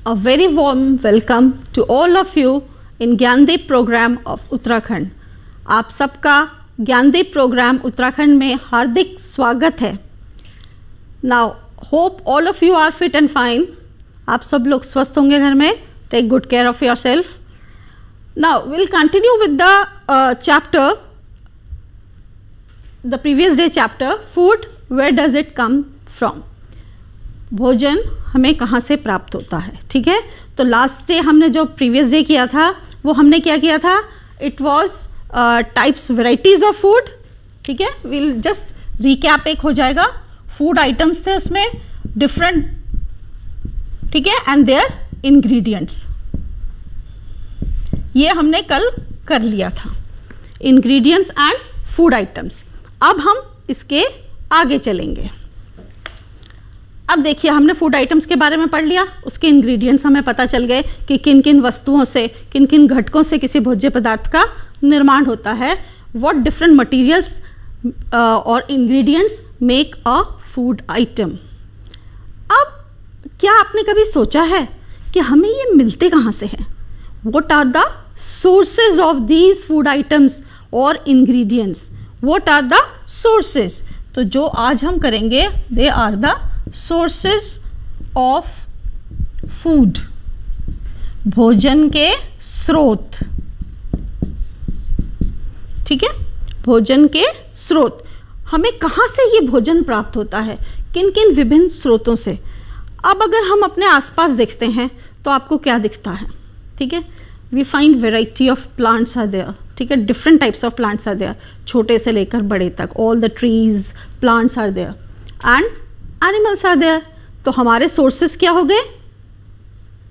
A very warm welcome to all of you in Gyandeep programme of Uttarakhand. आप सबका Gyandeep programme Uttarakhand में हार्दिक स्वागत है। Now hope all of you are fit and fine। आप सब लोग स्वस्थ होंगे घर में। Take good care of yourself। Now we'll continue with the chapter, the previous day chapter, food, where does it come from? भोजन हमें कहाँ से प्राप्त होता है, ठीक है। तो लास्ट डे हमने जो प्रीवियस डे किया था वो हमने क्या किया था, it was types varieties of food, ठीक है। विल जस्ट रिकैप एक हो जाएगा। फूड आइटम्स थे उसमें डिफरेंट, ठीक है, एंड देयर इंग्रेडिएंट्स, ये हमने कल कर लिया था, इंग्रेडिएंट्स एंड फूड आइटम्स। अब हम इसके आगे चलेंगे। अब देखिए, हमने फूड आइटम्स के बारे में पढ़ लिया, उसके इंग्रेडिएंट्स हमें पता चल गए कि किन किन वस्तुओं से, किन किन घटकों से किसी भोज्य पदार्थ का निर्माण होता है। व्हाट डिफरेंट मटेरियल्स और ingredients make a food item. अब क्या आपने कभी सोचा है कि हमें ये मिलते कहाँ से हैं? What are the sources of these food items और ingredients? What are the sources? तो जो आज हम करेंगे, they are the sources of food, भोजन के स्रोत, ठीक है, भोजन के स्रोत। हमें कहाँ से ये भोजन प्राप्त होता है, किन किन विभिन्न स्रोतों से। अब अगर हम अपने आसपास देखते हैं तो आपको क्या दिखता है, ठीक है। We find variety of plants are there, ठीक है, different types of plants are there, छोटे से लेकर बड़े तक, all the trees, plants are there and animals are there. तो हमारे सोर्सेस क्या हो गए?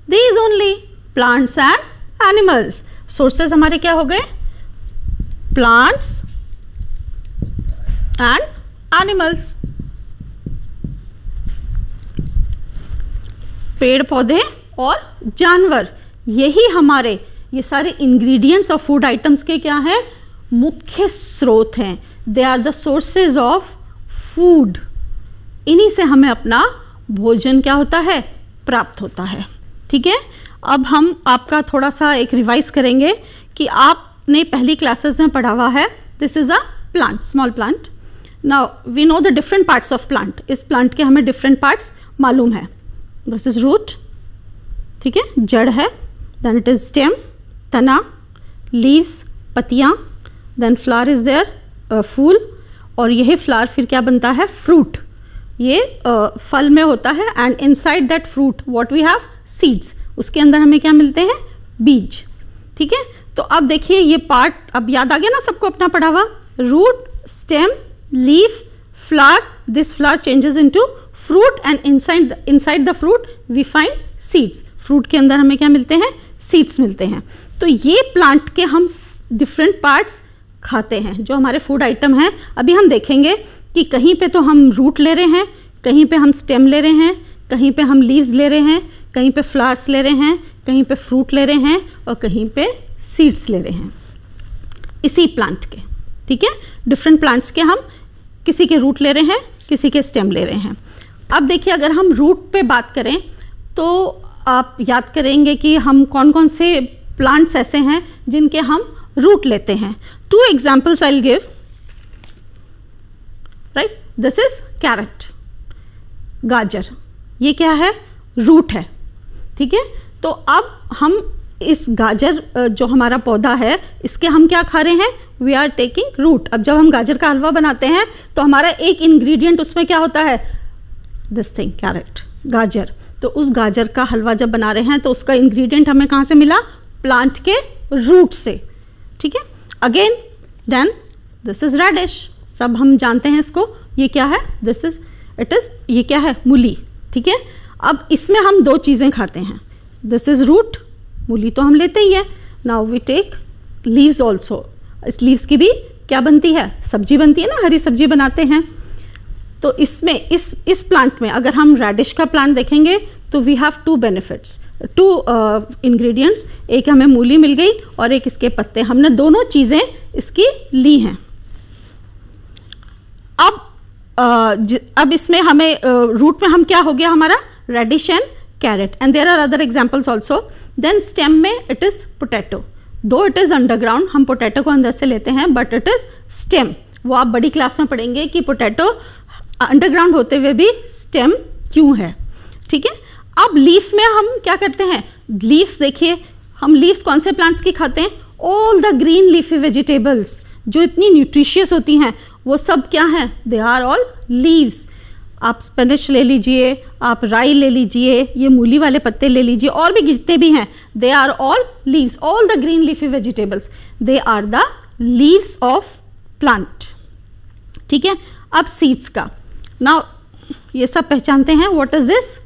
These only, plants and animals. Sources हमारे क्या हो गए? प्लांट्स एंड एनिमल्स, पेड़ पौधे और जानवर। यही हमारे ये सारे इंग्रेडिएंट्स ऑफ फूड आइटम्स के क्या है? मुख्य स्रोत हैं। They are the sources of food. इन्हीं से हमें अपना भोजन क्या होता है? प्राप्त होता है, ठीक है। अब हम आपका थोड़ा सा एक रिवाइज करेंगे कि आपने पहली क्लासेस में पढ़ा हुआ है, this is a plant, small plant. Now we know the different parts of plant. इस प्लांट के हमें डिफरेंट पार्ट्स मालूम है। दिस इज रूट, ठीक है, जड़ है, देन इट इज स्टेम, तना, लीव्स, पत्तियाँ, देन फ्लावर इज देयर, फूल, और यही फ्लावर फिर क्या बनता है? फ्रूट। ये फल में होता है and inside that fruit what we have? Seeds. उसके अंदर हमें क्या मिलते हैं? बीज, ठीक है। तो अब देखिए ये पार्ट अब याद आ गया ना सबको अपना पढ़ा हुआ? Root, stem, leaf, flower, this flower changes into fruit and inside the fruit we find seeds. Fruit के अंदर हमें क्या मिलते हैं? सीड्स मिलते हैं। तो ये प्लांट के हम डिफरेंट पार्ट्स खाते हैं जो हमारे फूड आइटम हैं। अभी हम देखेंगे कि कहीं पे तो हम रूट ले रहे हैं, कहीं पे हम स्टेम ले रहे हैं, कहीं पे हम लीव्स ले रहे हैं, कहीं पे फ्लावर्स ले रहे हैं, कहीं पे फ्रूट ले रहे हैं और कहीं पे सीड्स ले रहे हैं इसी प्लांट के, ठीक है। डिफरेंट प्लांट्स के हम किसी के रूट ले रहे हैं, किसी के स्टेम ले रहे हैं। अब देखिए, अगर हम रूट पे बात करें तो आप याद करेंगे कि हम कौन कौन से प्लांट्स ऐसे हैं जिनके हम रूट लेते हैं। 2 examples I will give, right. This is carrot, गाजर, ये क्या है? रूट है, ठीक है। तो अब हम इस गाजर जो हमारा पौधा है, इसके हम क्या खा रहे हैं? We are taking root. अब जब हम गाजर का हलवा बनाते हैं तो हमारा एक इंग्रेडिएंट उसमें क्या होता है? दिस थिंग, कैरेट, गाजर। तो उस गाजर का हलवा जब बना रहे हैं तो उसका इंग्रेडिएंट हमें कहाँ से मिला? प्लांट के रूट से, ठीक है। Again then this is radish, सब हम जानते हैं इसको। ये क्या है? दिस इज, इट इज, ये क्या है? मूली, ठीक है। अब इसमें हम 2 चीज़ें खाते हैं। दिस इज रूट, मूली तो हम लेते ही है। Now we take leaves also. इस लीव्स की भी क्या बनती है? सब्जी बनती है ना, हरी सब्जी बनाते हैं। तो इसमें इस प्लांट में अगर हम रेडिश का प्लांट देखेंगे तो वी हैव 2 बेनिफिट्स, 2 इंग्रेडिएंट्स। एक हमें मूली मिल गई और एक इसके पत्ते। हमने दोनों चीज़ें इसकी ली हैं। अब इसमें हमें रूट में हम क्या हो गया हमारा? Radish and carrot, and there are other examples also. Then stem में it is potato, though it is underground, हम potato को अंदर से लेते हैं, but it is stem. वो आप बड़ी क्लास में पढ़ेंगे कि पोटैटो अंडरग्राउंड होते हुए भी स्टेम क्यों है, ठीक है। अब लीफ में हम क्या करते हैं, लीव्स देखिए, हम लीव्स कौन से प्लांट्स की खाते हैं, all the green leafy vegetables जो इतनी न्यूट्रिशियस होती हैं वो सब क्या हैं, दे आर ऑल लीव्स। आप स्पिनच ले लीजिए, आप राई ले लीजिए, ये मूली वाले पत्ते ले लीजिए, और भी जितने भी हैं, they are all leaves, all the green leafy vegetables, they are the leaves of plant, ठीक है। अब सीड्स का, नाउ ये सब पहचानते हैं, व्हाट इज दिस,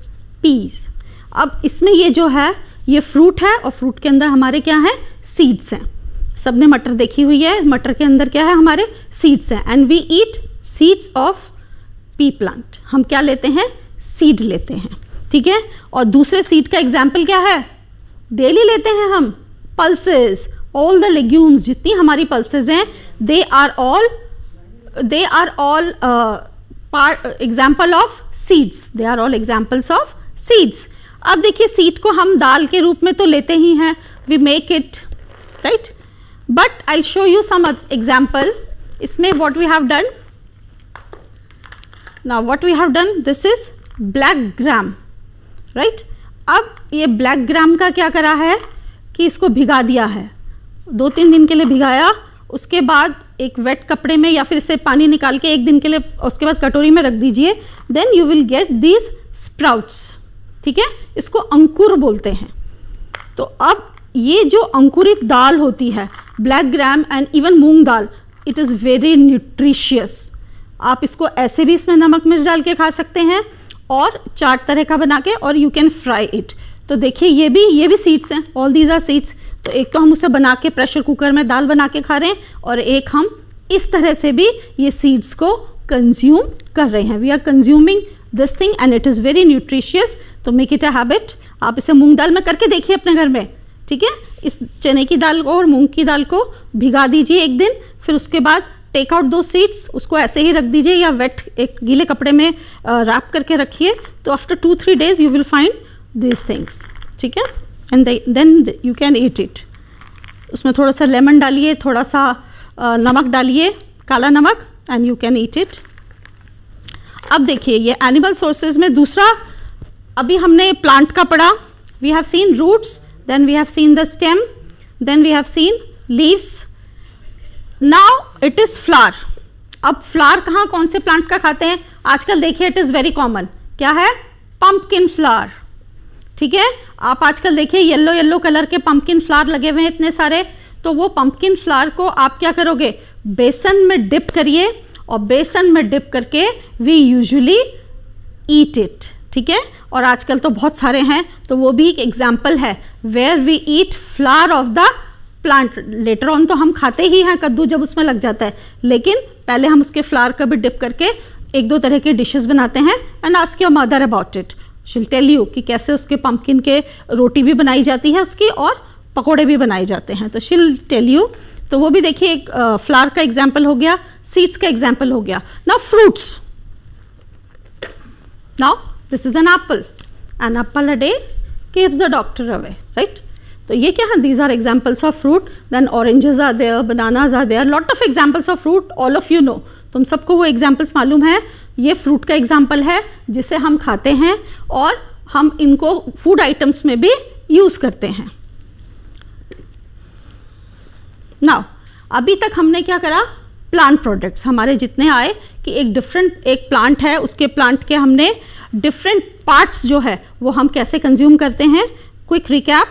पीस। अब इसमें ये जो है ये फ्रूट है, और फ्रूट के अंदर हमारे क्या है, सीड्स हैं। सबने मटर देखी हुई है, मटर के अंदर क्या है, हमारे सीड्स हैं, and we eat seeds of पी प्लांट। हम क्या लेते हैं, सीड लेते हैं, ठीक है। और दूसरे सीड का एग्जाम्पल क्या है, डेली लेते हैं हम, पल्सेस, ऑल द लेग्यूम्स, जितनी हमारी पल्सेस हैं, they are all example of seeds, they are all examples of seeds. अब देखिए सीड को हम दाल के रूप में तो लेते ही हैं, we make it, right, but I show you some example. इसमें what we have done, now what we have done, this is black gram, right. अब ये ब्लैक ग्राम का क्या करा है कि इसको भिगा दिया है, 2-3 दिन के लिए भिगाया, उसके बाद एक वेट कपड़े में या फिर इससे पानी निकाल के 1 दिन के लिए, उसके बाद कटोरी में रख दीजिए, then you will get these sprouts, ठीक है। इसको अंकुर बोलते हैं। तो अब ये जो अंकुरित दाल होती है, black gram and even moong dal, it is very nutritious. आप इसको ऐसे भी इसमें नमक मिर्च डाल के खा सकते हैं, और चाट तरह का बना के, और यू कैन फ्राई इट। तो देखिए ये भी सीड्स हैं, ऑल दीज आर सीड्स। तो एक तो हम उसे बना के प्रेशर कुकर में दाल बना के खा रहे हैं, और एक हम इस तरह से भी ये सीड्स को कंज्यूम कर रहे हैं। We are consuming this thing and it is very nutritious. तो मेक इट अ हैबिट। आप इसे मूंग दाल में करके देखिए अपने घर में, ठीक है। इस चने की दाल को और मूंग की दाल को भिगा दीजिए 1 दिन, फिर उसके बाद टेक आउट 2 सीड्स, उसको ऐसे ही रख दीजिए या वेट एक गीले कपड़े में रैप करके रखिए। तो after 2-3 days you will find this things, ठीक है, and then you can eat it. उसमें थोड़ा सा लेमन डालिए, थोड़ा सा नमक डालिए, काला नमक, and you can eat it. अब देखिए ये एनिमल सोर्सेज में दूसरा, अभी हमने प्लांट का पढ़ा, we have seen roots, then we have seen the stem, then we have seen leaves, now it is flower. अब फ्लावर कहाँ, कौन से प्लांट का खाते हैं आजकल, देखिए इट इज वेरी कॉमन, क्या है, पंपकिन फ्लावर, ठीक है। आप आजकल देखिए येलो येलो कलर के पंपकिन फ्लावर लगे हुए हैं इतने सारे। तो वो पंपकिन फ्लावर को आप क्या करोगे, बेसन में डिप करिए, और बेसन में डिप करके वी यूजुअली ईट इट, ठीक है। और आजकल तो बहुत सारे हैं, तो वो भी एक एग्जाम्पल है where we eat flower of the plant. Later on तो हम खाते ही हैं कद्दू जब उसमें लग जाता है, लेकिन पहले हम उसके फ्लावर का भी डिप करके 1-2 तरह के डिशेस बनाते हैं। And ask your mother about it, she will tell you कि कैसे उसके पंपकिन के रोटी भी बनाई जाती है उसकी, और पकोड़े भी बनाए जाते हैं, तो शी विल टेल यू। तो वो भी देखिए एक फ्लावर का एग्जाम्पल हो गया, सीड्स का एग्जाम्पल हो गया। Now fruits, now this is an apple a day keeps the doctor away, right? तो ये क्या है, these are examples of fruit. Then oranges are there, bananas are there, lot of examples of fruit, all of you know. तुम सबको वो examples मालूम है। ये fruit का example है जिसे हम खाते हैं, और हम इनको food items में भी use करते हैं। Now, अभी तक हमने क्या करा, प्लांट प्रोडक्ट्स हमारे जितने आए कि एक प्लांट है, उसके प्लांट के हमने डिफरेंट पार्ट्स जो है वो हम कैसे कंज्यूम करते हैं। क्विक रिकैप,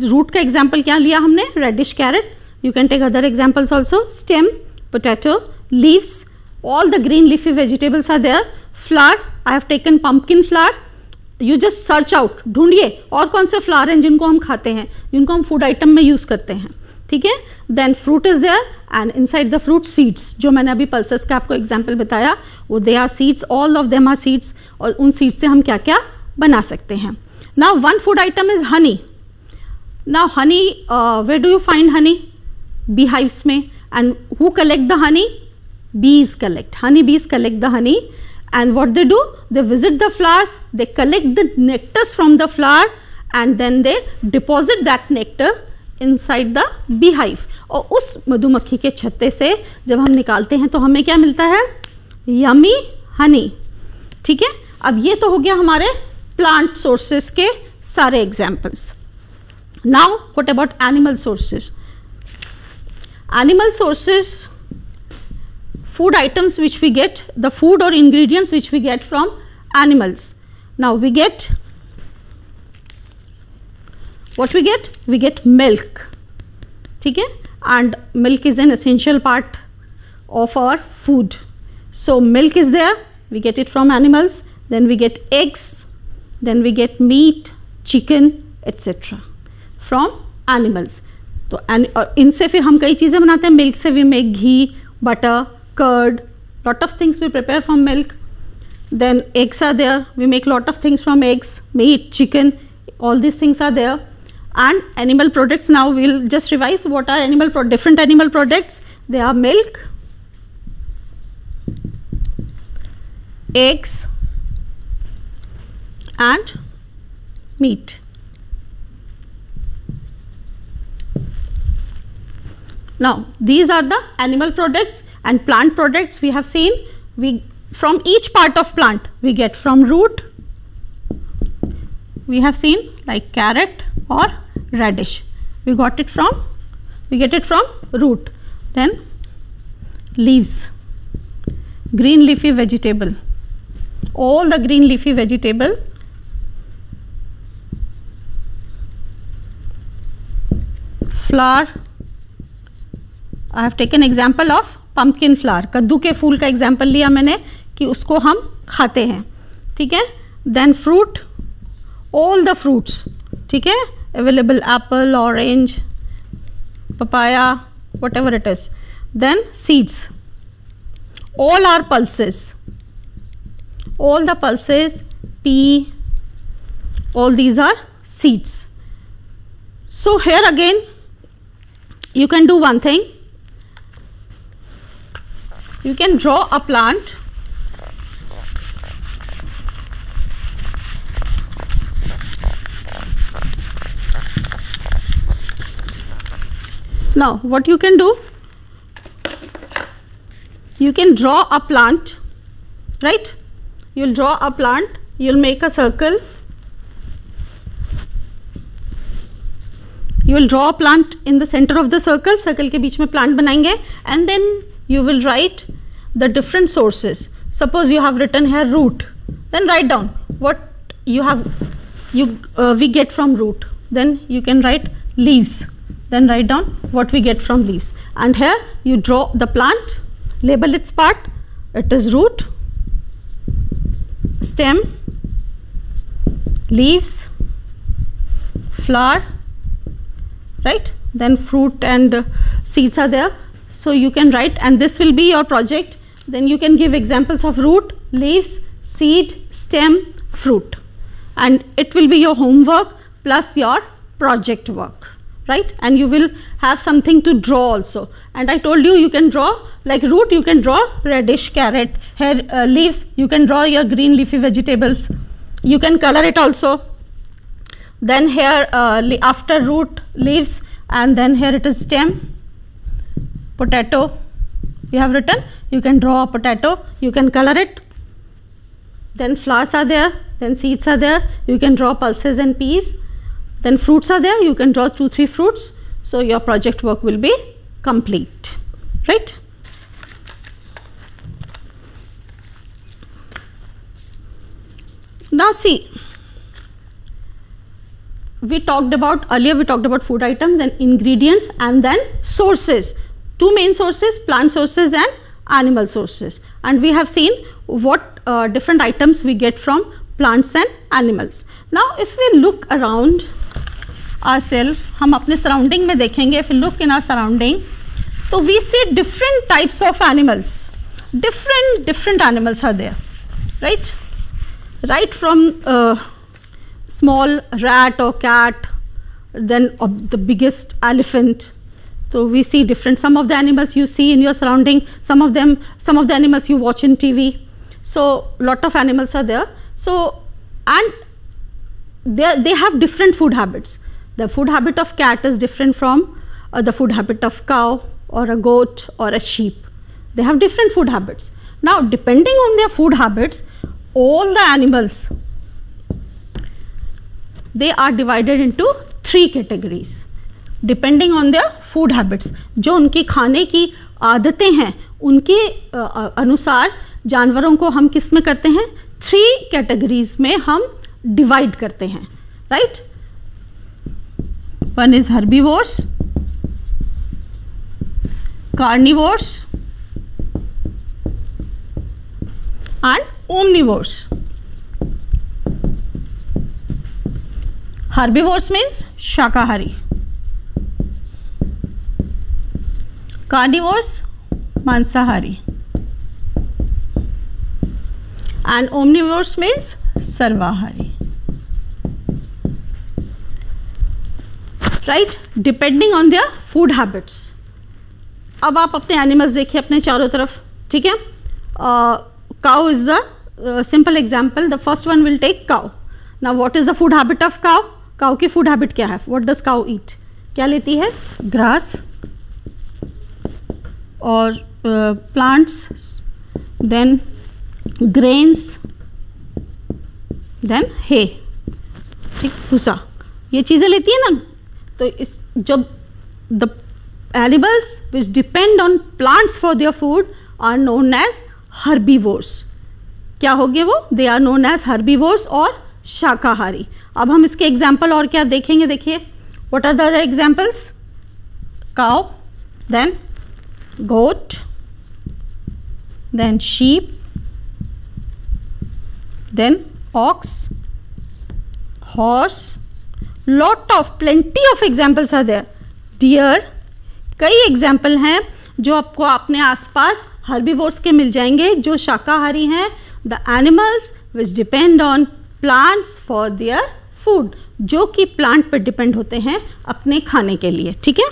रूट का एग्जाम्पल क्या लिया हमने, radish carrot, you can take other examples also, stem potato, leaves, all the green leafy vegetables are there, flower, I have taken pumpkin flower. You just search out, ढूंढिए और कौन से flower हैं जिनको हम खाते हैं, जिनको हम फूड आइटम में यूज करते हैं, ठीक है। Then fruit is there, and inside the fruit seeds, जो मैंने अभी पल्सेस का आपको एग्जाम्पल बताया, वो they are seeds, all of them are seeds, और उन सीड्स से हम क्या क्या बना सकते हैं। Now one food item is honey. Now honey, where do you find honey, bee hives में, and who collect the honey, bees collect, honey bees collect the honey, and what they do, they visit the flowers, they collect the nectars from the flower and then they deposit that nectar inside the beehive. और उस मधुमक्खी के छत्ते से जब हम निकालते हैं तो हमें क्या मिलता है, यमी हनी. ठीक है, अब ये तो हो गया हमारे प्लांट सोर्सेस के सारे examples. Now what about animal sources. Animal sources, food items which we get, the food or ingredients which we get from animals. Now we get, what we get milk. ठीक है, and milk is an essential part of our food. So milk is there, we get it from animals. Then we get eggs, then we get meat, chicken, etc. from animals. तो इनसे फिर हम कई चीज़ें बनाते हैं. मिल्क से we make ghee, butter, curd, lot of things we prepare from milk. Then eggs are there, we make lot of things from eggs, meat, chicken, all these things are there. And animal products, now we will just revise what are different animal products. They are milk, eggs and meat. Now these are the animal products. And plant products we have seen, we from each part of plant we get from root, we have seen like carrot or radish, we get it from root. Then leaves, green leafy vegetable, all the green leafy vegetable, flower. I have taken example of pumpkin flower, कद्दू के फूल का example लिया मैंने कि उसको हम खाते हैं. ठीक है, then fruit, all the fruits. ठीक है, available apple, orange, papaya, whatever it is. Then seeds, all are pulses, all the pulses, pea, all these are seeds. So here again you can do one thing. You can draw a plant. Now what you can do, you can draw a plant, right? You will draw a plant, you will make a circle, you will draw a plant in the center of the circle, circle के बीच में plant बनाएंगे, and then you will write the different sources. Suppose you have written here root, then write down what you have, we get from root. Then you can write leaves, then write down what we get from leaves. And here you draw the plant, label its part. It is root, stem, leaves, flower, right? Then fruit and seeds are there. So you can write, and this will be your project. Then you can give examples of root, leaves, seed, stem, fruit, and it will be your homework plus your project work, right? And you will have something to draw also. And I told you, you can draw like root, you can draw radish, carrot. Here leaves, you can draw your green leafy vegetables. You can color it also. Then here after root, leaves, and then here it is stem, potato. You have written, you can draw a potato, you can color it. Then flowers are there, then seeds are there, you can draw pulses and peas. Then fruits are there, you can draw 2-3 fruits. So your project work will be complete, right? Now see, earlier we talked about food items and ingredients, and then sources. Two main sources, plant sources and animal sources. And we have seen what different items we get from plants and animals. Now if we look around ourselves, हम अपने surrounding में देखेंगे, if we look in our surrounding, so we see different types of animals. Different animals are there, right? Right from small rat or cat, then the biggest elephant. So we see different, some of the animals you see in your surrounding, some of the animals you watch in TV. so lot of animals are there. So and they have different food habits. The food habit of cat is different from the food habit of cow or a goat or a sheep. They have different food habits. Now depending on their food habits, all the animals, they are divided into 3 categories depending on their food habits. जो उनकी खाने की आदतें हैं उनके अनुसार जानवरों को हम किस में करते हैं, 3 कैटेगरीज में हम डिवाइड करते हैं, right. One is herbivores, carnivores and omnivores. Herbivores means शाकाहारी, carnivores मांसाहारी, and omnivores means सर्वाहारी, right. Depending on their food habits. अब आप अपने एनिमल्स देखिए अपने चारों तरफ, ठीक है. Cow is the simple example. The first one will take cow. Now what is the food habit of cow? Cow की फूड हैबिट क्या है? What does cow eat? क्या लेती है? ग्रास और plants, then grains, then hay, ठीक, भूसा, ये चीज़ें लेती है ना. तो इस जब the animals which depend on plants for their food are known as herbivores. क्या हो गए वो? They are known as herbivores और शाकाहारी. अब हम इसके एग्जाम्पल और क्या देखेंगे. देखिए, what are the other examples? Cow, then goat, then sheep, then ox, horse, lot of plenty of examples are there. Deer, कई एग्जाम्पल हैं जो आपको अपने आसपास हर्बीवोर्स के मिल जाएंगे जो शाकाहारी हैं. The animals which depend on plants for their food, जो कि प्लांट पर डिपेंड होते हैं अपने खाने के लिए, ठीक है.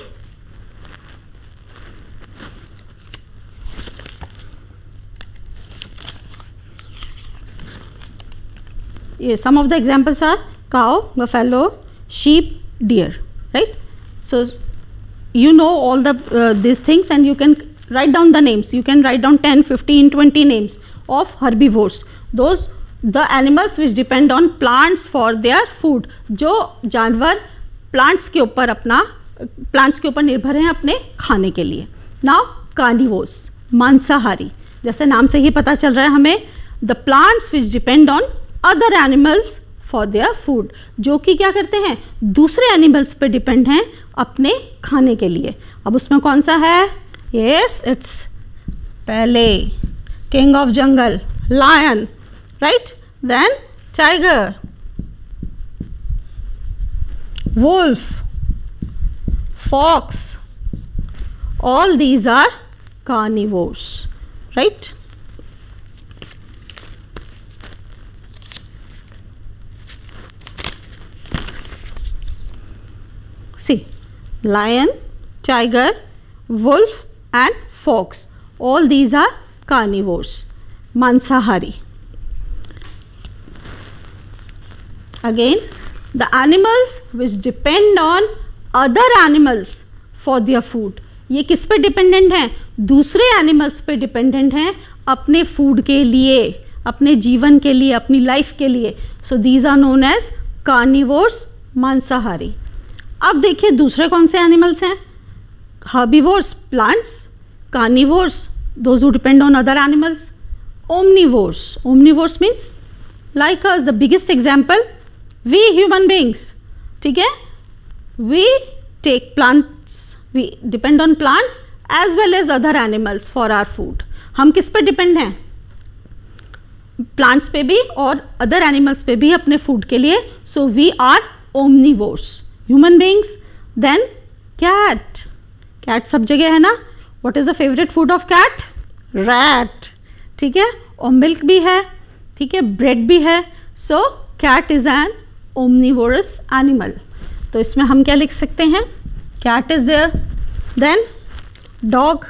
ये some of the examples are cow, buffalo, sheep, deer, right? So you know all the these things and you can write down the names. You can write down 10, 15, 20 names of herbivores. Those the animals which depend on plants for their food. जो जानवर plants के ऊपर निर्भर हैं अपने खाने के लिए. Now carnivores, मांसाहारी. जैसे नाम से ही पता चल रहा है हमें, the plants which depend on other animals for their food, जो कि क्या करते हैं, दूसरे एनिमल्स पे डिपेंड हैं अपने खाने के लिए. अब उसमें कौन सा है? यस, इट्स पहले king of jungle, lion, right. Then tiger, wolf, fox, all these are carnivores, right. See, lion, tiger, wolf and fox, all these are carnivores, mansahari. Again, the animals which depend on other animals for their food. ये किस पे dependent हैं? दूसरे animals पे dependent हैं अपने food के लिए, अपने जीवन के लिए, अपनी लाइफ के लिए. So these are known as carnivores, मांसाहारी. अब देखिए दूसरे कौन से एनिमल्स हैं? Herbivores, plants, carnivores, those who depend on other animals, omnivores. Omnivores means like us. The biggest example, we human beings, ठीक है. We take plants, we depend on plants as well as other animals for our food. हम किस पे depend हैं? Plants पे भी और other animals पे भी अपने फूड के लिए. So we are omnivores, human beings. Then cat. Cat सब जगह है ना. What is the favourite food of cat? Rat, ठीक है. और मिल्क भी है, ठीक है, ब्रेड भी है. So cat is an omnivorous animal. तो इसमें हम क्या लिख सकते हैं? Cat is there. Then dog,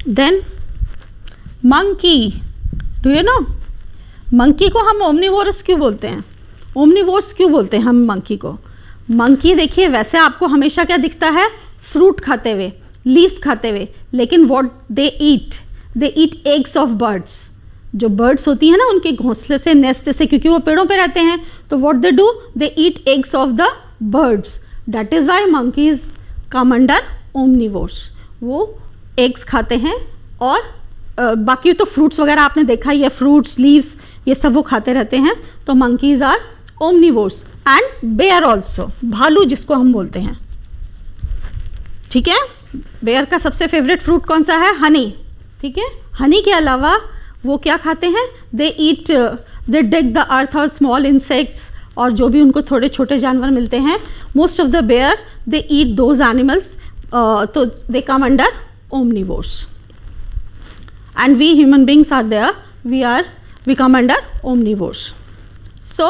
then monkey, do you know? Monkey को हम ओमनिवोरस क्यों बोलते हैं? ओमनिवोर्स क्यों बोलते हैं हम मंकी को? मंकी देखिए वैसे आपको हमेशा क्या दिखता है? फ्रूट खाते हुए, लीव्स खाते हुए, लेकिन what they eat eggs of birds. जो बर्ड्स होती हैं ना, उनके घोंसले से, नेस्ट से, क्योंकि वो पेड़ों पे रहते हैं, तो what they do? They eat eggs of the birds. That is why monkeys come under omnivores. वो एग्स खाते हैं और बाकी तो फ्रूट्स वगैरह आपने देखा ही है, फ्रूट्स, लीव्स, ये सब वो खाते रहते हैं। तो monkeys are omnivores. And bear also, भालू जिसको हम बोलते हैं, ठीक है। बेयर का सबसे फेवरेट फ्रूट कौन सा है? हनी, ठीक है। हनी के अलावा वो क्या खाते हैं? दे डिग द अर्थ और स्मॉल इंसेक्ट्स, और जो भी उनको थोड़े छोटे जानवर मिलते हैं। Most of the bear they eat those animals, तो they come under omnivores. And we human beings are there, we come under omnivores. So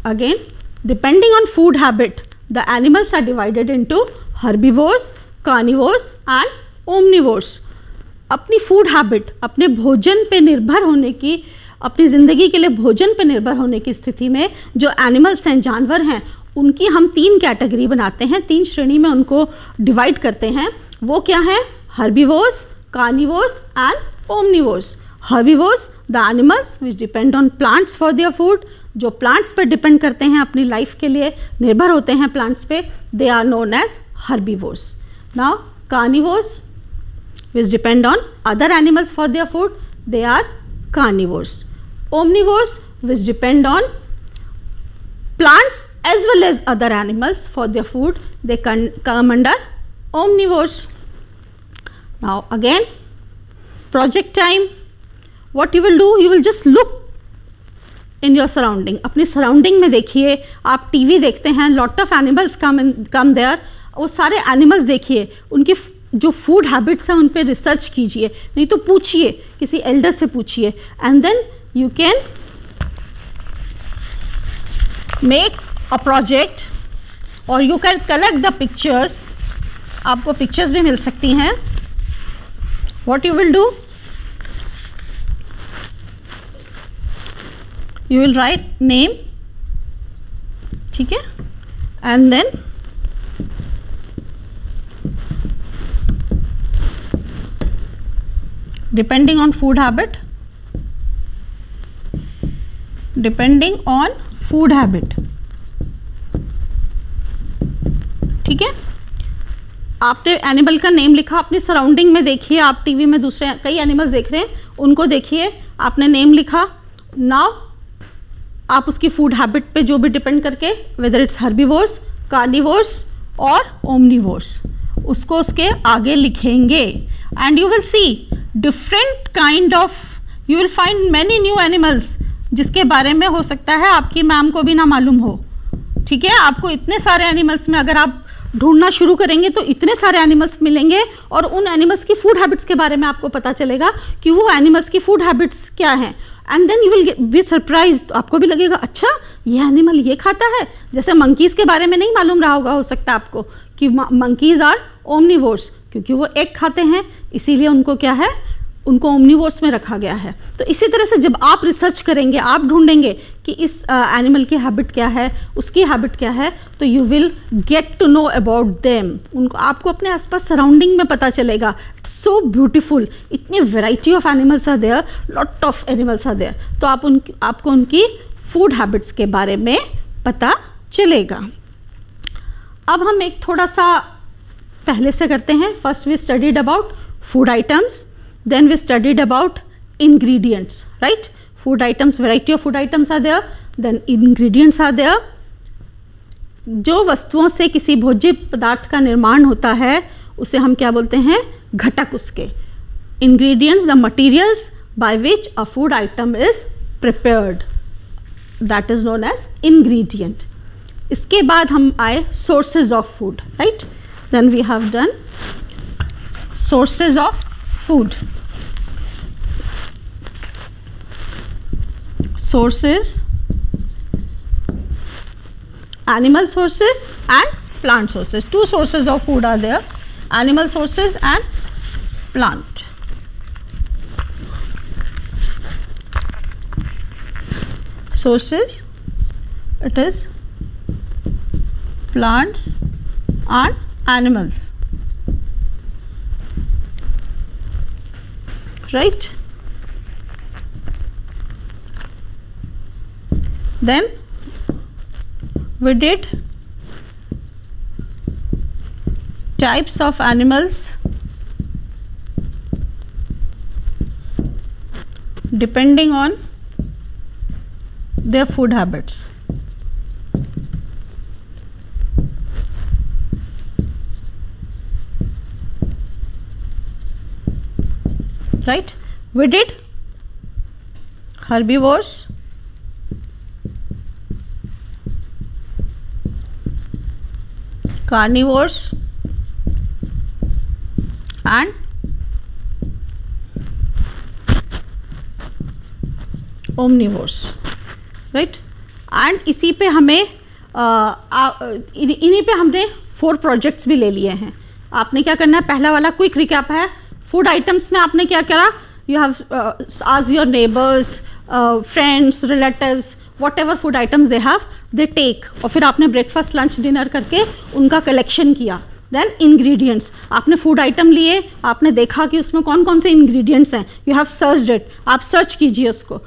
again, depending on food habit, the animals are divided into herbivores, carnivores and omnivores. अपनी food habit, अपने भोजन पे निर्भर होने की, अपनी ज़िंदगी के लिए भोजन पे निर्भर होने की स्थिति में जो एनिमल्स हैं, जानवर हैं, उनकी हम 3 कैटेगरी बनाते हैं, 3 श्रेणी में उनको डिवाइड करते हैं। वो क्या है? Herbivores, carnivores and omnivores. Herbivores, the animals which depend on plants for their food, जो plants पर depend करते हैं अपनी life के लिए, निर्भर होते हैं plants पे, they are known as herbivores. Now carnivores which depend on other animals for their food, they are carnivores. Omnivores which depend on plants as well as other animals for their food, they come under omnivores. Now again, project time. What you will do? You will just look in your surrounding. अपनी surrounding में देखिए। आप TV देखते हैं, lot of animals come there. वो सारे animals देखिए, उनकी जो फूड हैबिट्स हैं उन पर रिसर्च कीजिए, नहीं तो पूछिए, किसी एल्डर से पूछिए। And then you can make a project और you can collect the pictures. आपको पिक्चर्स भी मिल सकती हैं। What you will do? You will write name, ठीक है, and then depending on food habit, ठीक है। आपने एनिमल का नेम लिखा, अपनी सराउंडिंग में देखिए, आप टीवी में दूसरे कई एनिमल्स देख रहे हैं, उनको देखिए, आपने नेम लिखा। नाउ आप उसकी फूड हैबिट पे जो भी डिपेंड करके, वेदर इट्स हर्बीवोर्स, कार्निवोर्स और ओमनिवोर्स, उसको उसके आगे लिखेंगे। And you will see different kind of, you will find many new animals जिसके बारे में हो सकता है आपकी मैम को भी ना मालूम हो, ठीक है। आपको इतने सारे एनिमल्स में अगर आप ढूंढना शुरू करेंगे तो इतने सारे एनिमल्स मिलेंगे, और उन एनिमल्स की फूड हैबिट्स के बारे में आपको पता चलेगा कि वो एनिमल्स की फूड हैबिट्स क्या हैं। And then you will be surprise, तो आपको भी लगेगा अच्छा ये एनिमल ये खाता है। जैसे मंकीज़ के बारे में नहीं मालूम रहा होगा, हो सकता है आपको, कि मंकीज़ आर ओमनिवोर्स, क्योंकि वो एग खाते हैं, इसीलिए उनको क्या है, उनको ओमनिवोर्स में रखा गया है। तो इसी तरह से जब आप रिसर्च करेंगे, आप ढूंढेंगे कि इस एनिमल की हैबिट क्या है, उसकी हैबिट क्या है, तो you will get to know about them. उनको आपको अपने आसपास सराउंडिंग में पता चलेगा। इट्स सो ब्यूटीफुल, इतनी variety of animals are there, lot of animals are there. तो आपको उनकी फूड हैबिट्स के बारे में पता चलेगा। अब हम एक थोड़ा सा पहले से करते हैं। First we studied about food items, then we studied about ingredients, right? Food items, variety of food items are there, then ingredients are there. जो वस्तुओं से किसी भोज्य पदार्थ का निर्माण होता है उसे हम क्या बोलते हैं? घटक उसके। Ingredients, the materials by which a food item is prepared, that is known as ingredient. इसके बाद हम आए sources of food, right? Then we have done sources of food. Sources, animal sources and plant sources. Two sources of food are there, animal sources and plant. sources, it is plants and animals, right? Then we did types of animals depending on their food habits. Right? We did herbivores, carnivores and omnivores, right? And इसी पे हमें इन्हीं पे हमने 4 projects भी ले लिए हैं. आपने क्या करना है, पहला वाला क्विक रिकैप है. फूड आइटम्स में आपने क्या करा, you have asked your neighbours, friends, relatives, whatever food items they have, they take, और फिर आपने ब्रेकफास्ट लंच डिनर करके उनका कलेक्शन किया. देन इंग्रेडिएंट्स, आपने फूड आइटम लिए, आपने देखा कि उसमें कौन कौन से इंग्रेडिएंट्स हैं, यू हैव सर्च्ड इट, आप सर्च कीजिए उसको,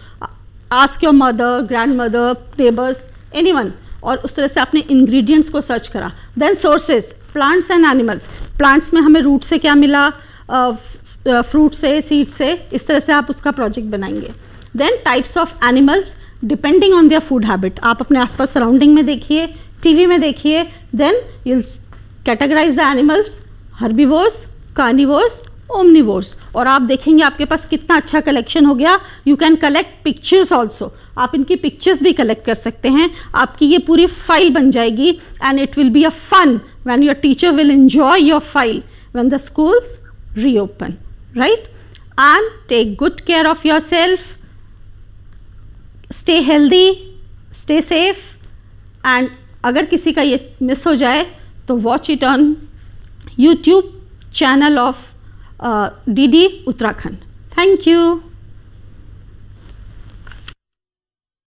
ask your mother, grandmother, neighbours, anyone, और उस तरह से आपने इंग्रेडिएंट्स को सर्च करा. Then sources, plants and animals, plants में हमें रूट से क्या मिला, फ्रूट से, सीड से, इस तरह से आप उसका प्रोजेक्ट बनाएंगे. Then types of animals depending on their food habit, आप अपने आसपास सराउंडिंग में देखिए, टीवी में देखिए. Then you'll categorise the animals, herbivores, carnivores, omnivores, और आप देखेंगे आपके पास कितना अच्छा कलेक्शन हो गया. You can collect pictures also, आप इनकी पिक्चर्स भी कलेक्ट कर सकते हैं. आपकी ये पूरी फाइल बन जाएगी and it will be a fun when your teacher will enjoy your file when the schools reopen, right? And take good care of yourself, stay healthy, stay safe, and अगर किसी का ये miss हो जाए तो watch it on YouTube channel of DD Uttarakhand. Thank you.